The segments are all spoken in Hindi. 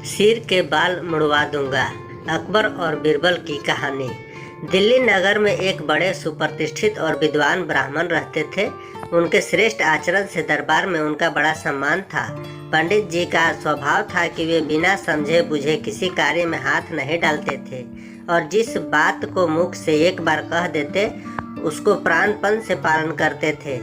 सिर के बाल मुड़वा दूंगा। अकबर और बीरबल की कहानी। दिल्ली नगर में एक बड़े सुप्रतिष्ठित और विद्वान ब्राह्मण रहते थे। उनके श्रेष्ठ आचरण से दरबार में उनका बड़ा सम्मान था। पंडित जी का स्वभाव था कि वे बिना समझे बुझे किसी कार्य में हाथ नहीं डालते थे और जिस बात को मुख से एक बार कह देते उसको प्राणपण से पालन करते थे।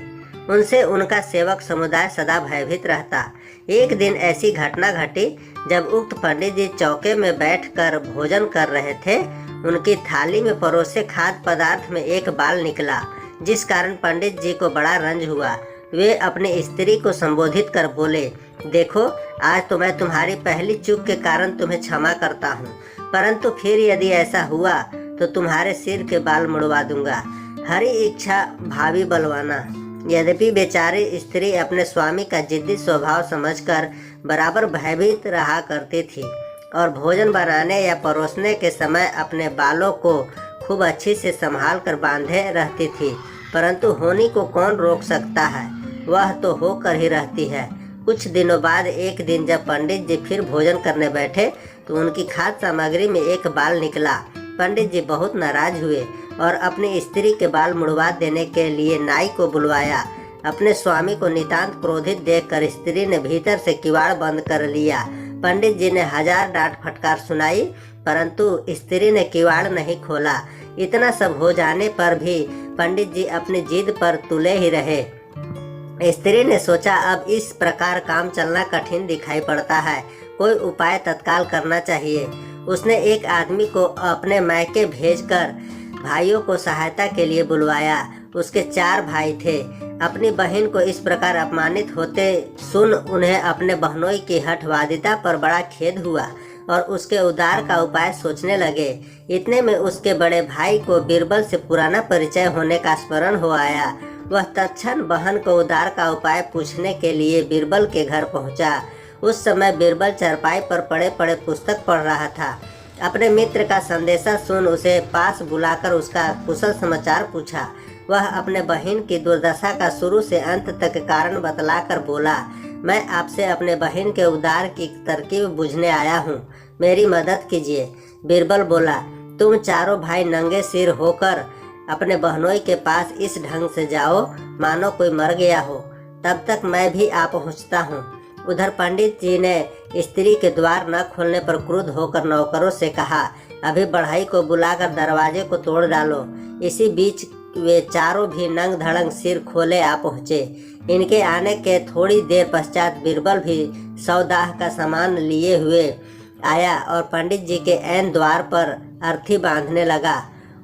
उनसे उनका सेवक समुदाय सदा भयभीत रहता। एक दिन ऐसी घटना घटी जब उक्त पंडित जी चौके में बैठकर भोजन कर रहे थे। उनकी थाली में परोसे खाद्य पदार्थ में एक बाल निकला, जिस कारण पंडित जी को बड़ा रंज हुआ। वे अपनी स्त्री को संबोधित कर बोले, देखो, आज तो मैं तुम्हारी पहली चूक के कारण तुम्हें क्षमा करता हूँ, परंतु फिर यदि ऐसा हुआ तो तुम्हारे सिर के बाल मुड़वा दूंगा। हरी इच्छा भावी बलवाना। यद्यपि बेचारी स्त्री अपने स्वामी का जिद्दी स्वभाव समझकर बराबर भयभीत रहा करती थी और भोजन बनाने या परोसने के समय अपने बालों को खूब अच्छी से संभाल कर बांधे रहती थी, परंतु होनी को कौन रोक सकता है, वह तो होकर ही रहती है। कुछ दिनों बाद एक दिन जब पंडित जी फिर भोजन करने बैठे तो उनकी खाद्य सामग्री में एक बाल निकला। पंडित जी बहुत नाराज हुए और अपनी स्त्री के बाल मुड़वा देने के लिए नाई को बुलवाया। अपने स्वामी को नितांत क्रोधित देखकर स्त्री ने भीतर से किवाड़ बंद कर लिया। पंडित जी ने 1000 डांट फटकार सुनाई, परंतु स्त्री ने किवाड़ नहीं खोला। इतना सब हो जाने पर भी पंडित जी अपनी जिद पर तुले ही रहे। स्त्री ने सोचा, अब इस प्रकार काम चलना कठिन दिखाई पड़ता है, कोई उपाय तत्काल करना चाहिए। उसने एक आदमी को अपने मायके भेजकर भाइयों को सहायता के लिए बुलवाया। उसके 4 भाई थे। अपनी बहन को इस प्रकार अपमानित होते सुन उन्हें अपने बहनोई की हठवादिता पर बड़ा खेद हुआ और उसके उद्धार का उपाय सोचने लगे। इतने में उसके बड़े भाई को बीरबल से पुराना परिचय होने का स्मरण हो आया। वह तत्क्षण बहन को उद्धार का उपाय पूछने के लिए बीरबल के घर पहुंचा। उस समय बीरबल चारपाई पर पड़े पड़े पुस्तक पढ़ रहा था। अपने मित्र का संदेशा सुन उसे पास बुलाकर उसका कुशल समाचार पूछा। वह अपने बहन की दुर्दशा का शुरू से अंत तक कारण बतलाकर बोला, मैं आपसे अपने बहन के उद्धार की तरकीब बुझने आया हूँ, मेरी मदद कीजिए। बीरबल बोला, तुम चारों भाई नंगे सिर होकर अपने बहनोई के पास इस ढंग से जाओ मानो कोई मर गया हो, तब तक मैं भी आ पहुँचता हूँ। उधर पंडित जी ने स्त्री के द्वार न खोलने पर क्रुद्ध होकर नौकरों से कहा, अभी बढ़ई को बुलाकर दरवाजे को तोड़ डालो। इसी बीच वे चारों भी नंग धड़ंग सिर खोले आ पहुँचे। इनके आने के थोड़ी देर पश्चात बीरबल भी सौदाह का सामान लिए हुए आया और पंडित जी के ऐन द्वार पर अर्थी बांधने लगा।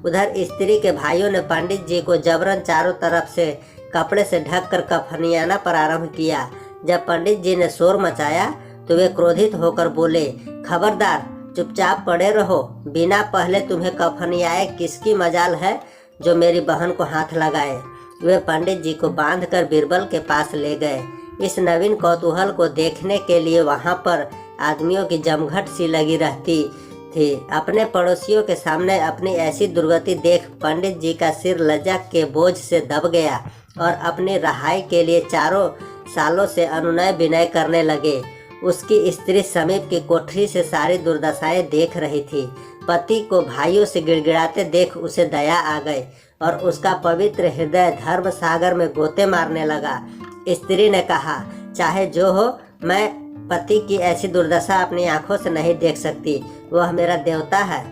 उधर स्त्री के भाइयों ने पंडित जी को जबरन चारों तरफ से कपड़े से ढककर कफनियाना प्रारंभ किया। जब पंडित जी ने शोर मचाया तो वे क्रोधित होकर बोले, खबरदार, चुपचाप पड़े रहो, बिना पहले तुम्हें कफनियाए किसकी मजाल है जो मेरी बहन को हाथ लगाए। वे पंडित जी को बांधकर बीरबल के पास ले गए। इस नवीन कौतूहल को देखने के लिए वहां पर आदमियों की जमघट सी लगी रहती थी। अपने पड़ोसियों के सामने अपनी ऐसी दुर्गति देख पंडित जी का सिर लज्जा के बोझ से दब गया और अपनी रहाई के लिए चारों सालों से अनुनय विनय करने लगे। उसकी स्त्री समीप की कोठरी से सारी दुर्दशाएं देख रही थी। पति को भाइयों से गिड़गिड़ाते देख उसे दया आ गई और उसका पवित्र हृदय धर्म सागर में गोते मारने लगा। स्त्री ने कहा, चाहे जो हो, मैं पति की ऐसी दुर्दशा अपनी आंखों से नहीं देख सकती। वह मेरा देवता है,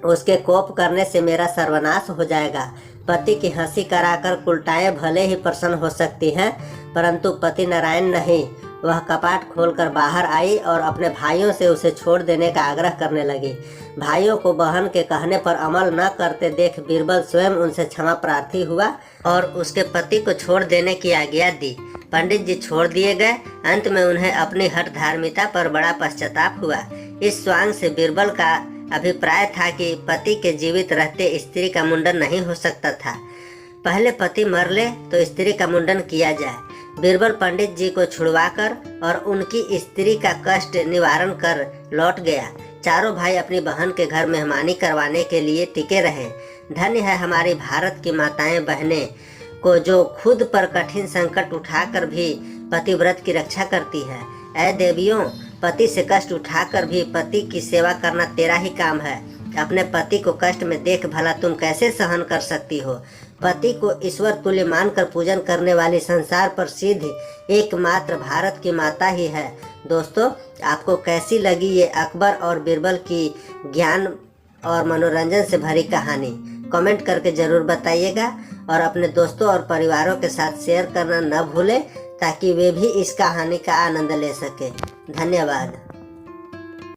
उसके कोप करने से मेरा सर्वनाश हो जाएगा। पति की हंसी कराकर कुलटाएं भले ही प्रसन्न हो सकती हैं, परंतु पति नारायण नहीं। वह कपाट खोलकर बाहर आई और अपने भाइयों से उसे छोड़ देने का आग्रह करने लगी। भाइयों को बहन के कहने पर अमल न करते देख बीरबल स्वयं उनसे क्षमा प्रार्थी हुआ और उसके पति को छोड़ देने की आज्ञा दी। पंडित जी छोड़ दिए गए। अंत में उन्हें अपनी हठ धार्मिकता पर बड़ा पश्चाताप हुआ। इस स्वांग से बीरबल का अभिप्राय था कि पति के जीवित रहते स्त्री का मुंडन नहीं हो सकता था। पहले पति मर ले तो स्त्री का मुंडन किया जाए। बीरबल पंडित जी को छुड़वाकर और उनकी स्त्री का कष्ट निवारण कर लौट गया। चारों भाई अपनी बहन के घर मेहमानी करवाने के लिए टिके रहे। धन्य है हमारी भारत की माताएं बहनें को जो खुद पर कठिन संकट उठाकर भी पतिव्रत की रक्षा करती है। ऐ देवियों, पति से कष्ट उठाकर भी पति की सेवा करना तेरा ही काम है। अपने पति को कष्ट में देख भला तुम कैसे सहन कर सकती हो। पति को ईश्वर तुल्य मानकर पूजन करने वाली संसार प्रसिद्ध एकमात्र भारत की माता ही है। दोस्तों, आपको कैसी लगी ये अकबर और बीरबल की ज्ञान और मनोरंजन से भरी कहानी? कमेंट करके ज़रूर बताइएगा और अपने दोस्तों और परिवारों के साथ शेयर करना न भूलें ताकि वे भी इस कहानी का आनंद ले सकें। धन्यवाद।